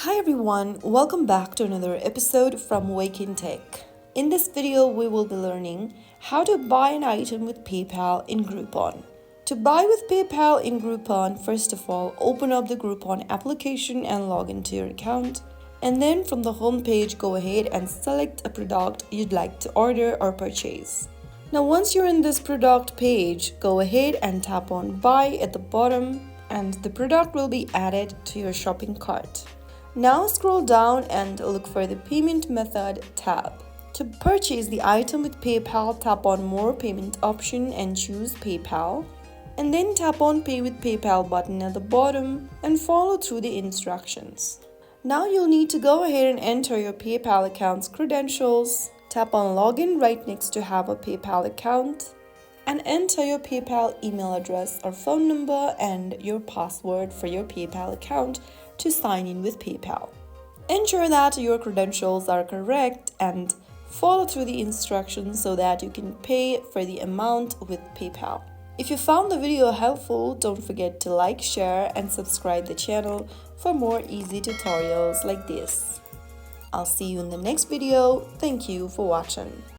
Hi everyone, welcome back to another episode from Wake&Tech. In this video, we will be learning how to buy an item with PayPal in Groupon. To buy with PayPal in Groupon, first of all, open up the Groupon application and log into your account. And then from the home page, go ahead and select a product you'd like to order or purchase. Now, once you're in this product page, go ahead and tap on Buy at the bottom, and the product will be added to your shopping cart. Now scroll down and look for the Payment Method tab. To purchase the item with PayPal, tap on More Payment option and choose PayPal. And then tap on Pay with PayPal button at the bottom and follow through the instructions. Now you'll need to go ahead and enter your PayPal account's credentials. Tap on Login right next to Have a PayPal account. And enter your PayPal email address or phone number and your password for your PayPal account to sign in with PayPal. Ensure that your credentials are correct and follow through the instructions so that you can pay for the amount with PayPal. If you found the video helpful, don't forget to like, share, and subscribe the channel for more easy tutorials like this. I'll see you in the next video. Thank you for watching.